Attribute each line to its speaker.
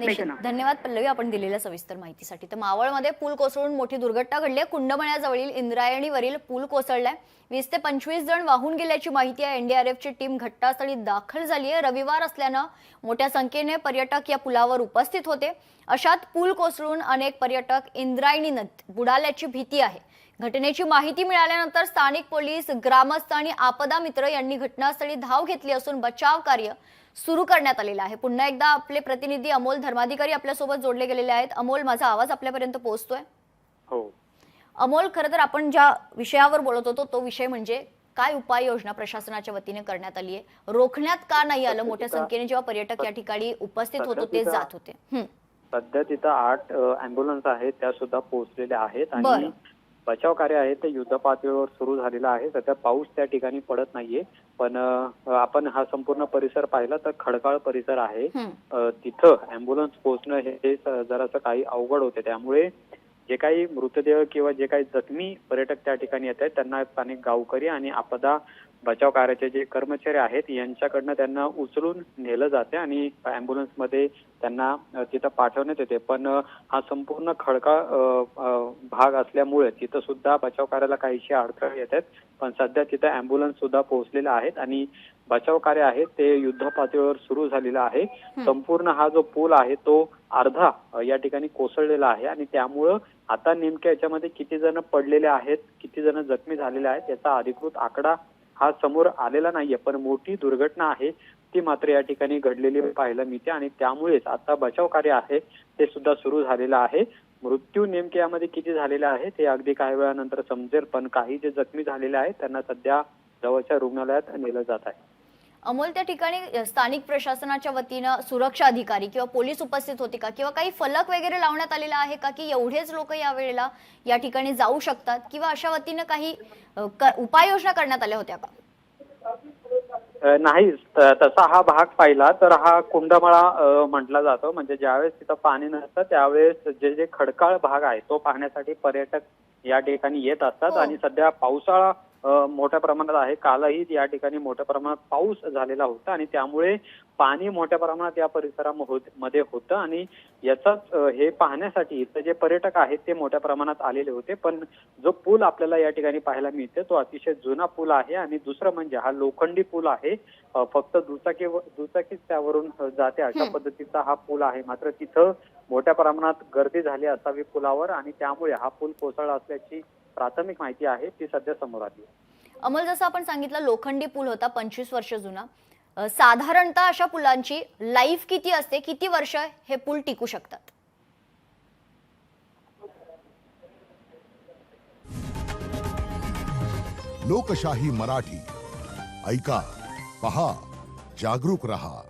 Speaker 1: निश्चित.
Speaker 2: मेघना.
Speaker 1: धन्यवाद पल्लवी, आपण दिलेल्या सविस्तर माहितीसाठी. तर मावळमध्ये पूल कोसळून मोठी दुर्घटना घडली आहे. कुंडमण्याजवळील इंद्रायणीवरील पूल कोसळलाय. 20 ते 25 जण वाहून गेल्याची माहिती आहे. एनडीआरएफची टीम घटनास्थळी दाखल झाली आहे. रविवार असल्यानं मोठ्या संख्येने पर्यटक या पुलावर उपस्थित होते. अशात पूल कोसळून अनेक पर्यटक इंद्रायणी नदीत बुडाल्याची भीती आहे. घटनेची माहिती मिळाल्यानंतर स्थानिक पोलीस, ग्रामस्थ आणि आपदा मित्र यांनी घटनास्थळी धाव घेतली असून बचाव कार्य सुरू करण्यात आलेलं आहे. पुन्हा एकदा आपले प्रतिनिधी अमोल धर्माधिकारी आपल्या सोबत जोडले गेलेले आहेत. अमोल, माझा आवाज आपल्यापर्यंत पोहोचतोय?
Speaker 3: हो.
Speaker 1: अमोल, खरं तर आपण ज्या विषयावर बोलत होतो तो विषय म्हणजे काय उपाययोजना प्रशासनाच्या वतीने करण्यात आली आहे, रोखण्यात का नाही आलं? मोठ्या संख्येने जेव्हा पर्यटक या ठिकाणी उपस्थित होतो ते जात होते.
Speaker 3: सध्या तिथं 8 अँब्युलन्स आहेत, त्या सुद्धा पोहोचलेल्या आहेत आणि बचाव कार्य आहे ते युद्ध पातळीवर सुरू झालेलं आहे. सध्या पाऊस त्या ठिकाणी पडत नाहीये, पण आपण हा संपूर्ण परिसर पाहिला तर खडकाळ परिसर आहे. तिथं अँब्युलन्स पोहोचणं हे जरासं काही अवघड होते. त्यामुळे जे काही मृतदेह किंवा जे काही जखमी पर्यटक त्या ठिकाणी येत आहेत त्यांना स्थानिक गावकरी आणि आपदा बचाव कार्याचे जे कर्मचारी आहेत यांच्याकडनं त्यांना उचलून नेलं जाते आणि अँब्युलन्समध्ये त्यांना तिथं पाठवण्यात येते. पण हा संपूर्ण खडकाळ भाग असल्यामुळे तिथं सुद्धा बचाव कार्याला काहीशी अडथळे येत आहेत. पण सध्या तिथं अँब्युलन्स सुद्धा पोहोचलेल्या आहेत आणि बचाव कार्य आहे ते युद्ध पातळीवर सुरू झालेलं आहे. संपूर्ण हा जो पूल आहे तो अर्धा या ठिकाणी कोसळलेला आहे आणि त्यामुळं आता नेमक्या याच्यामध्ये किती जण पडलेले आहेत, किती जण जखमी झालेले आहेत याचा अधिकृत आकडा हा समोर आलेला नाहीये. पण मोठी दुर्घटना आहे ती मात्र या ठिकाणी घडलेली पाहायला मिळते आणि त्यामुळेच आता बचाव कार्य आहे ते सुद्धा सुरू झालेलं आहे. मृत्यू नेमके यामध्ये किती झालेले आहेत हे अगदी काही वेळानंतर समजेल, पण काही जे जखमी झालेले आहेत त्यांना सध्या जवळच्या रुग्णालयात नेलं जात आहे.
Speaker 1: अमोल, त्या ठिकाणी स्थानिक प्रशासनाच्या वतीनं सुरक्षा अधिकारी किंवा पोलीस उपस्थित होते का, किंवा काही फलक वगैरे लावण्यात आलेला आहे का की एवढेच लोक या वेळेला या ठिकाणी जाऊ शकतात, किंवा अशा वतीनं काही उपाययोजना करण्यात आल्या होत्या का?
Speaker 3: नाही, तसा हा भाग पाहिला तर हा कुंडमळा म्हटला जातो. म्हणजे ज्यावेळेस तिथं पाणी नसतं त्यावेळेस जे जे खडकाळ भाग आहे तो पाहण्यासाठी पर्यटक या ठिकाणी येत असतात. आणि सध्या पावसाळा मोठ्या प्रमाणात आहे. कालही या ठिकाणी मोठ्या प्रमाणात पाऊस झालेला होता आणि त्यामुळे पाणी मोठ्या प्रमाणात या परिसरामध्ये होतं आणि याचाच हे पाहण्यासाठी इथं जे पर्यटक आहेत ते मोठ्या प्रमाणात आलेले होते. पण जो पूल आपल्याला या ठिकाणी पाहायला मिळते तो अतिशय जुना पूल आहे आणि दुसरं म्हणजे हा लोखंडी पूल आहे. फक्त दुचाकीच त्यावरून जाते अशा पद्धतीचा हा पूल आहे. मात्र तिथं मोठ्या प्रमाणात गर्दी झाली असावी पुलावर आणि त्यामुळे हा पूल कोसळला असल्याची प्राथमिक माहिती आहे ती सध्या समोर आली.
Speaker 1: अमोल, जसं आपण सांगितलं लोखंडी पूल होता, 25 वर्ष जुना. साधारणतः अशा पुलांची लाईफ किती असते, किती वर्ष हे पूल टिकू शकतात?
Speaker 4: लोकशाही मराठी ऐका, पहा, जागरूक रहा.